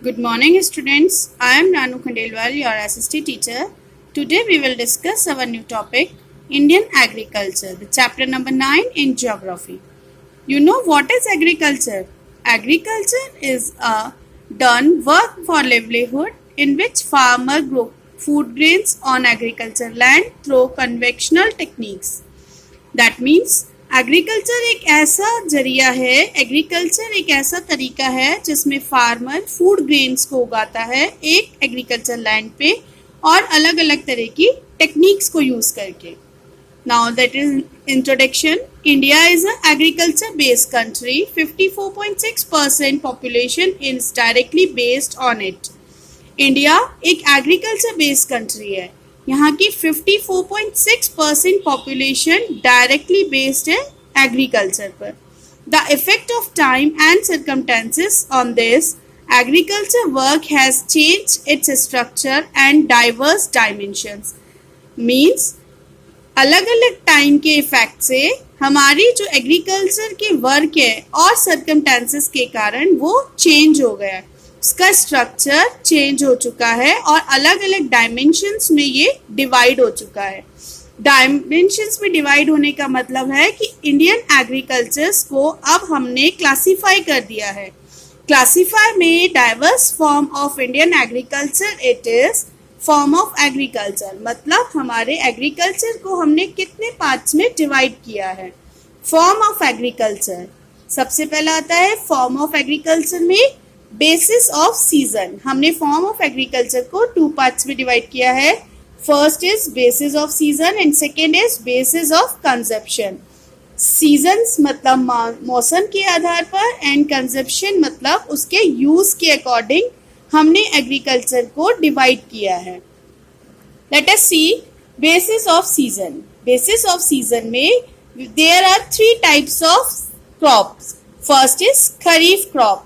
Good morning, students. I am Ranu Khandelwal, your assistant teacher. Today we will discuss our new topic, Indian agriculture, the chapter number 9 in geography. You know what is agriculture? Agriculture is a done work for livelihood in which farmer grow food grains on agriculture land through conventional techniques. That means agriculture एक ऐसा जरिया है, agriculture एक ऐसा तरीका है जिसमें farmer food grains को उगाता है एक एग्रीकल्चर लैंड पे और अलग अलग तरह की टेक्निक्स को यूज करके. Now that is introduction. India is a agriculture based country. 54.6% population is directly based on it. India एक एग्रीकल्चर बेस्ड कंट्री है. यहाँ की 54.6% पॉपुलेशन डायरेक्टली बेस्ड है एग्रीकल्चर पर. The effect of time and circumstances on this agriculture work has changed its structure and diverse dimensions. Means अलग अलग time के effect से हमारी जो एग्रीकल्चर के वर्क है और सर्कमस्टेंसेस के कारण वो चेंज हो गया है. उसका स्ट्रक्चर चेंज हो चुका है और अलग अलग डायमेंशंस में ये डिवाइड हो चुका है. डायमेंशंस में डिवाइड होने का मतलब है कि इंडियन एग्रीकल्चर्स को अब हमने क्लासिफाई कर दिया है. क्लासिफाई में diverse form of Indian agriculture it is form of agriculture. मतलब हमारे एग्रीकल्चर को हमने कितने पार्ट्स में डिवाइड किया है. फॉर्म ऑफ एग्रीकल्चर सबसे पहला आता है. फॉर्म ऑफ एग्रीकल्चर में बेसिस ऑफ सीजन. हमने फॉर्म ऑफ एग्रीकल्चर को 2 पार्ट्स में डिवाइड किया है. First is basis of season and second is basis of consumption. Seasons मतलब मौसम के आधार पर एंड कंजप्शन मतलब उसके यूज के अकॉर्डिंग हमने एग्रीकल्चर को डिवाइड किया है. Let us see basis of season. Basis of season में there are 3 types of crops. First is kharif crop.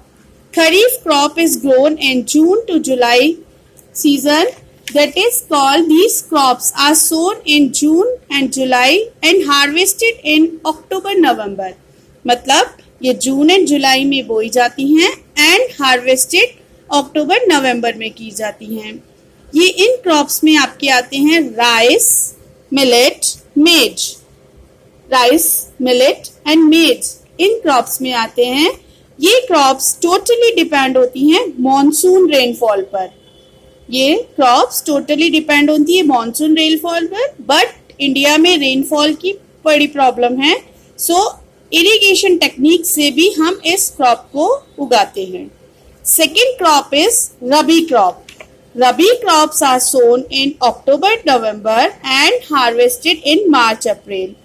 Kharif crop is grown in June to July season. That is called, these crops are sown in June and July and harvested in October November. मतलब ये जून and जुलाई में बोई जाती हैं and harvested अक्टूबर नवंबर में की जाती हैं. ये इन क्रॉप्स में आपके आते हैं राइस, मिलेट, मेज. राइस, मिलेट एंड मेज इन क्रॉप्स में आते हैं. ये क्रॉप्स टोटली डिपेंड होती हैं मॉनसून रेनफॉल पर. ये क्रॉप्स टोटली डिपेंड होती है मॉनसून रेनफॉल पर. बट इंडिया में रेनफॉल की बड़ी प्रॉब्लम है. सो इरिगेशन टेक्निक से भी हम इस क्रॉप को उगाते हैं. Second crop is rabi crop. Rabi crops are sown in October November and harvested in March April.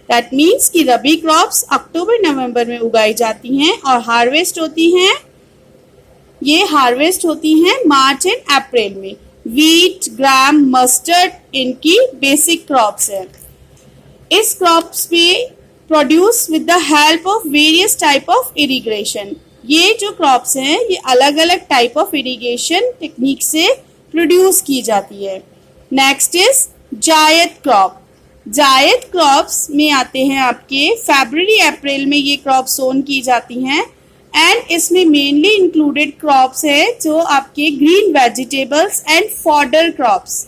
That means कि रबी क्रॉप्स अक्टूबर नवंबर में उगाई जाती हैं और हार्वेस्ट होती हैं. ये हार्वेस्ट होती हैं मार्च एंड अप्रैल में. वीट, ग्राम, मस्टर्ड इनकी बेसिक क्रॉप्स हैं. इस क्रॉप्स पे produce with the help of various type of irrigation. ये जो क्रॉप्स हैं ये अलग अलग टाइप ऑफ इरिगेशन टेक्निक से प्रोड्यूस की जाती है. नेक्स्ट इज जायद क्रॉप. जायद क्रॉप्स में आते हैं आपके फरवरी अप्रैल में ये क्रॉप सोन की जाती हैं एंड इसमें मेनली इंक्लूडेड क्रॉप्स है जो आपके green vegetables and fodder crops.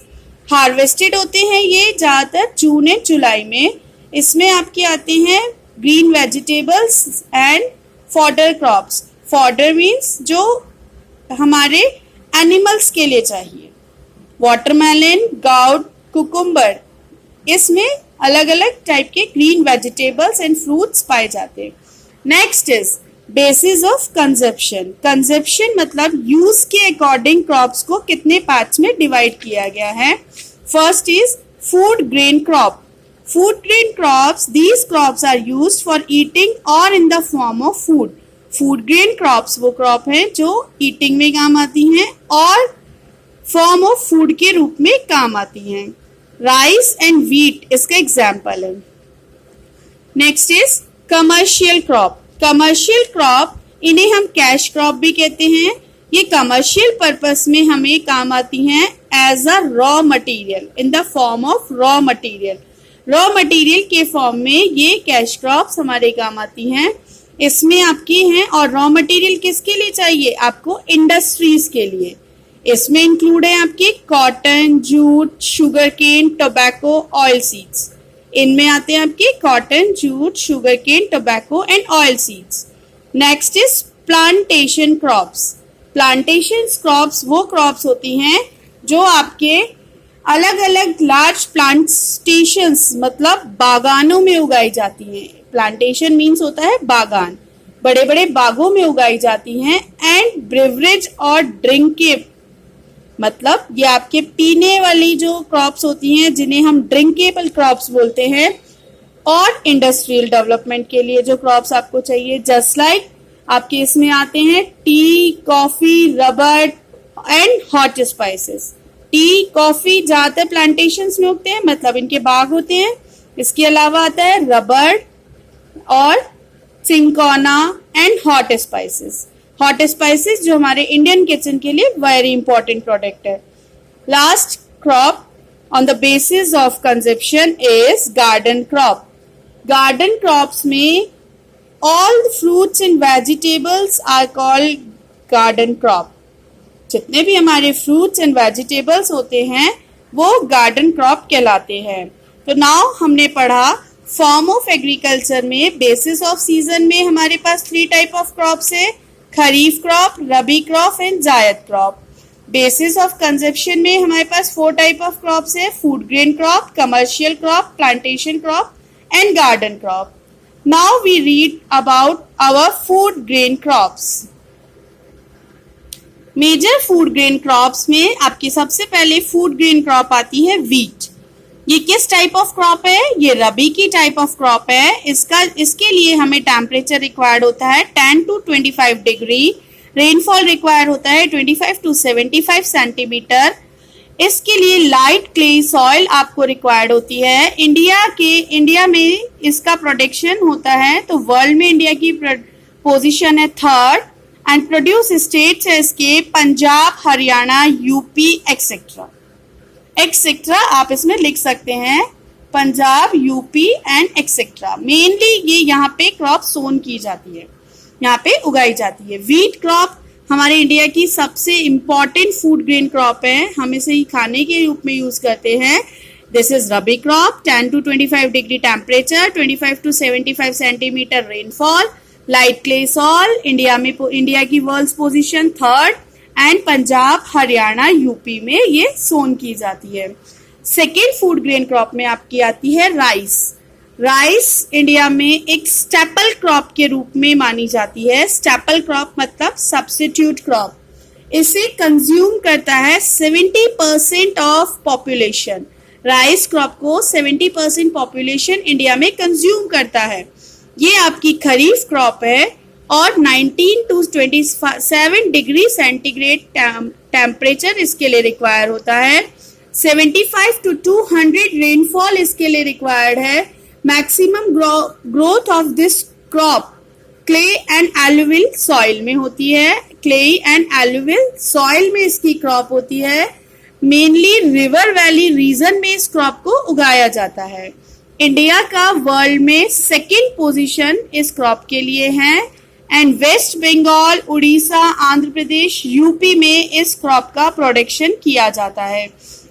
Harvested होते हैं ये ज़्यादातर जून एंड जुलाई में. इसमें आपके आते हैं green vegetables and fodder crops. Fodder means जो हमारे एनिमल्स के लिए चाहिए. वाटरमेलन, गाउट, कुकुम्बर, इसमें अलग अलग टाइप के ग्रीन वेजिटेबल्स एंड फ्रूट्स पाए जाते हैं. Next is basis of consumption. Consumption मतलब यूज के अकॉर्डिंग क्रॉप्स को कितने पार्ट्स में डिवाइड किया गया है. First is food grain crop. Food grain crops, these crops are used for eating और in the form of food. Food grain crops वो क्रॉप हैं जो ईटिंग में काम आती हैं और फॉर्म ऑफ फूड के रूप में काम आती हैं. राइस एंड व्हीट इसका एग्जाम्पल है. Next is commercial crop. Commercial crop इन्हें हम कैश क्रॉप भी कहते हैं. ये कमर्शियल पर्पस में हमें काम आती हैं as a raw material in the form of raw material. Raw material के फॉर्म में ये कैश क्रॉप्स हमारे काम आती हैं. इसमें आपकी हैं, और रॉ मटेरियल किसके लिए चाहिए आपको? इंडस्ट्रीज के लिए। इसमें इंक्लूड है आपकी cotton, jute, sugar cane, tobacco, oil seeds. इनमें आते हैं आपके cotton, jute, sugar cane, tobacco and oil seeds. Next is plantation crops. Plantation crops वो क्रॉप्स होती हैं जो आपके अलग अलग लार्ज प्लांटेशंस मतलब बागानों में उगाई जाती हैं। प्लांटेशन मीन्स होता है बागान, बड़े बड़े बागों में उगाई जाती हैं। एंड ब्रेवरेज और ड्रिंकेबल मतलब ये आपके पीने वाली जो क्रॉप्स होती हैं जिन्हें हम ड्रिंकेबल क्रॉप्स बोलते हैं। और इंडस्ट्रियल डेवलपमेंट के लिए जो क्रॉप्स आपको चाहिए, जस्ट लाइक आपके इसमें आते हैं T, coffee, rubber and hot spices. T, coffee ज्यादातर प्लांटेशंस में उगते हैं, मतलब इनके बाग होते हैं। इसके अलावा आता है रबर और cinchona and hot spices. Hot spices जो हमारे इंडियन किचन के लिए वेरी इंपॉर्टेंट प्रोडक्ट है। Last crop on the basis of consumption is garden crop. Garden crops में all fruits and vegetables are called garden crop. जितने भी हमारे fruits and vegetables होते हैं वो गार्डन क्रॉप कहलाते हैं। तो नाउ हमने पढ़ा फॉर्म ऑफ एग्रीकल्चर में बेसिस ऑफ सीजन में हमारे पास 3 टाइप ऑफ क्रॉप्स है, kharif crop, rabi crop and zaid crop. Basis of consumption में हमारे पास 4 टाइप ऑफ क्रॉप्स है, food grain crop, commercial crop, plantation crop and garden crop. Now we read about our food grain crops. Major food grain crops में आपकी सबसे पहले food grain crop आती है व्हीट। ये किस टाइप ऑफ क्रॉप है? ये रबी की टाइप ऑफ क्रॉप है। इसके लिए हमें टेम्परेचर रिक्वायर्ड होता है 10 to 25 डिग्री। रेनफॉल रिक्वायर्ड होता है 25 to 75 सेंटीमीटर। इसके लिए लाइट क्ले सॉइल आपको रिक्वायर्ड होती है। इंडिया में इसका प्रोडक्शन होता है तो वर्ल्ड में इंडिया की पोजीशन है 3rd एंड प्रोड्यूस स्टेट्स है इसके Punjab, Haryana, UP etcetera. Etcetera आप इसमें लिख सकते हैं, Punjab, UP and etcetera. Mainly ये यहाँ पे क्रॉप सोन की जाती है, यहाँ पे उगाई जाती है। व्हीट क्रॉप हमारे इंडिया की सबसे इम्पॉर्टेंट फूड ग्रेन क्रॉप है, हम इसे ही खाने के रूप में यूज करते हैं। This is rabi crop, 10 to 25 degree temperature, 25 to 75 centimetre rainfall, light clay soil. India की world position 3rd and Punjab, Haryana, UP में ये सोन की जाती है। सेकेंड फूड ग्रेन क्रॉप में आपकी आती है राइस। राइस इंडिया में एक स्टेपल क्रॉप के रूप में मानी जाती है। स्टेपल क्रॉप मतलब सब्स्टिट्यूट क्रॉप। इसे कंज्यूम करता है 70% ऑफ पॉपुलेशन। राइस क्रॉप को 70% पॉपुलेशन इंडिया में कंज्यूम करता है। ये आपकी खरीफ क्रॉप है और 19 to 27 डिग्री सेंटीग्रेड टेम्परेचर इसके लिए रिक्वायर होता है। 75 to 200 रेनफॉल इसके लिए रिक्वायर्ड है। Maximum growth of this crop clay and alluvial soil में होती है। क्ले एंड एलुविल सॉइल में इसकी क्रॉप होती है। मेनली रिवर वैली रीजन में इस क्रॉप को उगाया जाता है। इंडिया का वर्ल्ड में 2nd पोजीशन इस क्रॉप के लिए है एंड वेस्ट बंगाल, उड़ीसा, आंध्र प्रदेश, यूपी में इस क्रॉप का प्रोडक्शन किया जाता है।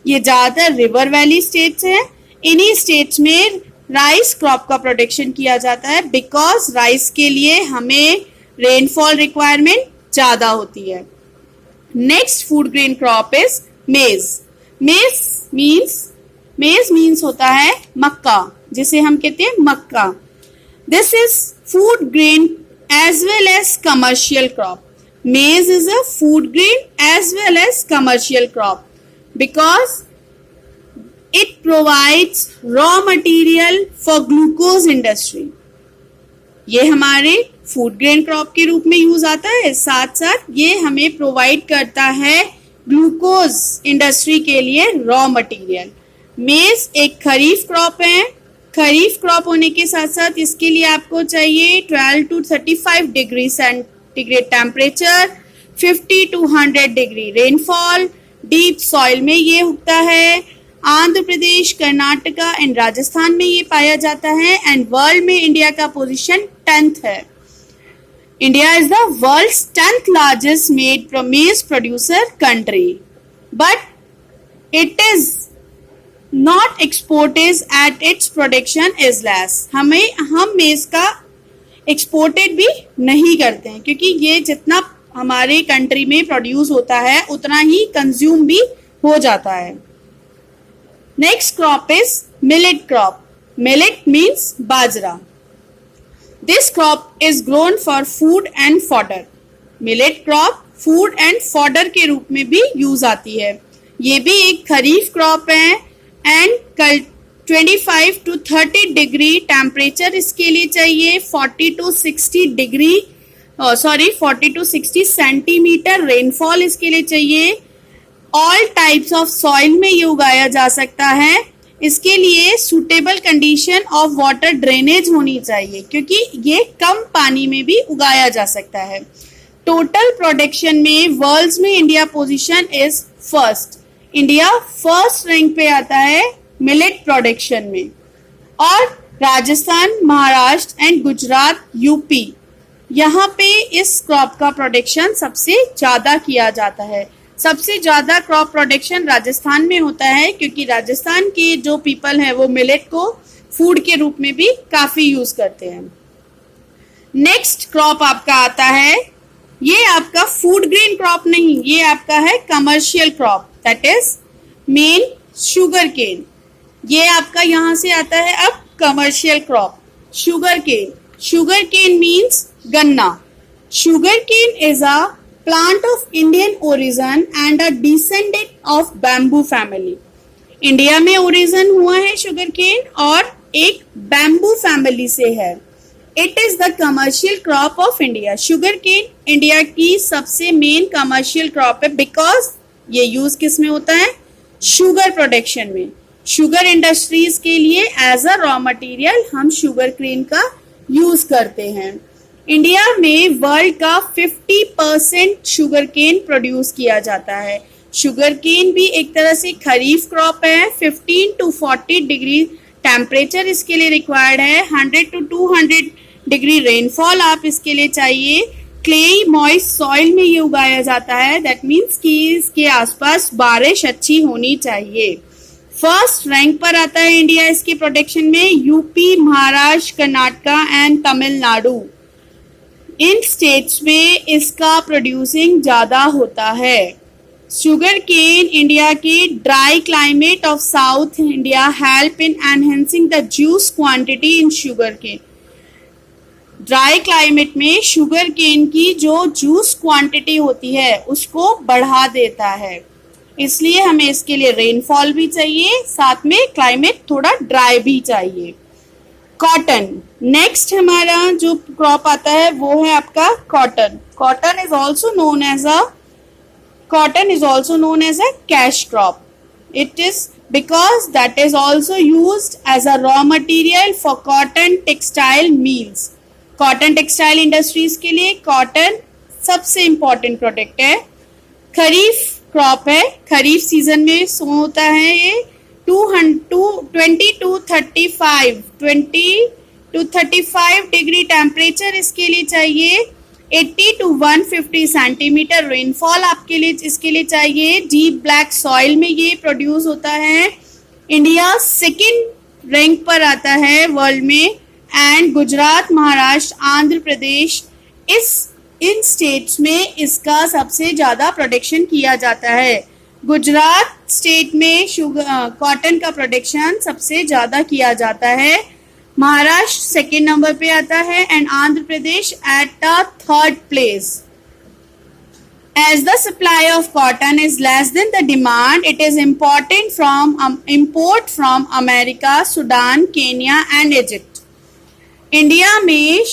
ये ज्यादातर रिवर वैली स्टेट्स हैं। इन्हीं स्टेट्स में राइस क्रॉप का प्रोडक्शन किया जाता है बिकॉज राइस के लिए हमें रेनफॉल रिक्वायरमेंट ज्यादा होती है। Next food grain crop is मेज। मेज मीन्स होता है मक्का, जिसे हम कहते हैं मक्का। This is food grain as well as commercial crop. Maize is a food grain as well as commercial crop because it provides raw material for glucose industry. ये हमारे फूड ग्रेन क्रॉप के रूप में यूज आता है, साथ साथ ये हमें प्रोवाइड करता है ग्लूकोज इंडस्ट्री के लिए रॉ मटेरियल। मेज एक खरीफ क्रॉप है। खरीफ क्रॉप होने के साथ साथ इसके लिए आपको चाहिए 12 to 35 degree centigrade temperature, 50 to 100 degree rainfall. Deep soil में ये उगता है। आंध्र प्रदेश, कर्नाटका एंड राजस्थान में ये पाया जाता है एंड वर्ल्ड में इंडिया का पोजीशन 10th है। India is the world's 10th largest maize producer country, but it is not exported at its production is less. हम मेज का एक्सपोर्टेड भी नहीं करते हैं क्योंकि ये जितना हमारे कंट्री में प्रोड्यूस होता है उतना ही कंज्यूम भी हो जाता है. Next crop is millet crop. Millet means bajra. This crop is grown for food and fodder. Millet crop food and fodder के रूप में भी यूज आती है. ये भी एक खरीफ क्रॉप है एंड 25 to 30 डिग्री टेम्परेचर इसके लिए चाहिए. 40 to 60 सेंटीमीटर रेनफॉल इसके लिए चाहिए. ऑल टाइप्स ऑफ सॉइल में ये उगाया जा सकता है. इसके लिए suitable condition of water drainage होनी चाहिए क्योंकि ये कम पानी में भी उगाया जा सकता है. टोटल प्रोडक्शन में वर्ल्ड में India position is first. India first rank पे आता है मिलेट प्रोडक्शन में. और राजस्थान, महाराष्ट्र एंड गुजरात, यूपी, यहाँ पे इस क्रॉप का प्रोडक्शन सबसे ज्यादा किया जाता है. सबसे ज्यादा क्रॉप प्रोडक्शन राजस्थान में होता है क्योंकि राजस्थान के जो पीपल हैं वो मिलेट को फूड के रूप में भी काफी यूज करते हैं. नेक्स्ट क्रॉप आपका आता है, ये आपका फूड ग्रेन क्रॉप नहीं, ये आपका है commercial crop, that is main sugar cane. ये आपका यहां से आता है अब commercial crop sugar cane. Sugar cane means गन्ना. Sugar cane is a plant of Indian origin and a descendant of bamboo family. India में ओरिजिन हुआ है शुगर केन और एक बैम्बू फैमिली से है. It is the commercial crop of India. Sugar cane India की सबसे मेन कमर्शियल क्रॉप है बिकॉज ये यूज किस में होता है, शुगर प्रोडक्शन में. शुगर इंडस्ट्रीज के लिए एज अ रॉ मटेरियल हम शुगर केन का यूज करते हैं. इंडिया में वर्ल्ड का 50% शुगर केन प्रोड्यूस किया जाता है. शुगर केन भी एक तरह से खरीफ क्रॉप है. 15 to 40 डिग्री टेम्परेचर इसके लिए रिक्वायर्ड है. 100 to 200 डिग्री रेनफॉल आप इसके लिए चाहिए. क्लेई मॉइस्ट सॉइल में ये उगाया जाता है. दैट मीन्स कि इसके आसपास बारिश अच्छी होनी चाहिए. फर्स्ट रैंक पर आता है इंडिया इसके प्रोडक्शन में यूपी, महाराष्ट्र, कर्नाटका एंड तमिलनाडु. इन स्टेट्स में इसका प्रोड्यूसिंग ज्यादा होता है. शुगर केन इंडिया के dry climate of South India help in enhancing the juice quantity in sugar cane. Dry climate में शुगर केन की जो जूस क्वांटिटी होती है उसको बढ़ा देता है. इसलिए हमें इसके लिए रेनफॉल भी चाहिए, साथ में क्लाइमेट थोड़ा ड्राई भी चाहिए. कॉटन. नेक्स्ट हमारा जो क्रॉप आता है वो है आपका cotton. Cotton is also known as a cash crop. It is because that is also used as a raw material for cotton textile mills. Cotton textile industries के लिए कॉटन सबसे इंपॉर्टेंट प्रोडक्ट है. Kharif crop है. खरीफ season में होता है ये 20 to 35 degree temperature इसके लिए चाहिए. 80 to 150 सेंटीमीटर रेनफॉल आपके लिए इसके लिए चाहिए. डीप ब्लैक सॉइल में ये प्रोड्यूस होता है. इंडिया सेकेंड रैंक पर आता है वर्ल्ड में and Gujarat, Maharashtra, Andhra Pradesh in states में इसका सबसे ज्यादा प्रोडक्शन किया जाता है. गुजरात स्टेट में कॉटन का प्रोडक्शन सबसे ज्यादा किया जाता है. महाराष्ट्र सेकेंड नंबर पे आता है and Andhra Pradesh at the third place. As the supply of cotton is less than the demand, it is import from America, Sudan, Kenya and Egypt. India में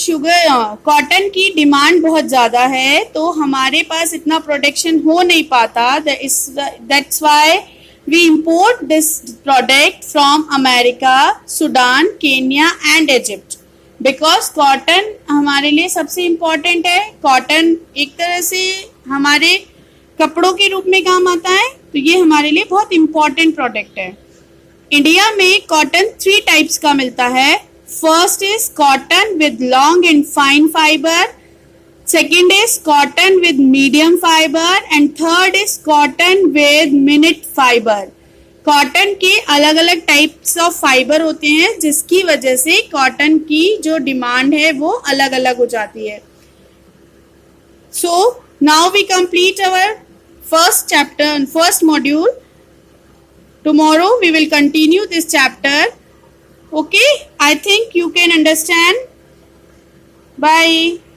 कॉटन की डिमांड बहुत ज़्यादा है तो हमारे पास इतना प्रोडक्शन हो नहीं पाता. That's why we import this product from America, Sudan, Kenya and Egypt. Because cotton हमारे लिए सबसे इम्पोर्टेंट है. कॉटन एक तरह से हमारे कपड़ों के रूप में काम आता है तो ये हमारे लिए बहुत इम्पोर्टेंट प्रोडक्ट है. इंडिया में कॉटन 3 टाइप्स का मिलता है. First is cotton with long and fine fiber. Second is cotton with medium fiber and third is cotton with minute fiber. Cotton के अलग अलग टाइप्स ऑफ फाइबर होते हैं जिसकी वजह से कॉटन की जो डिमांड है वो अलग अलग हो जाती है. So now we complete our first chapter and first module. Tomorrow we will continue this chapter. Okay, I think you can understand. Bye.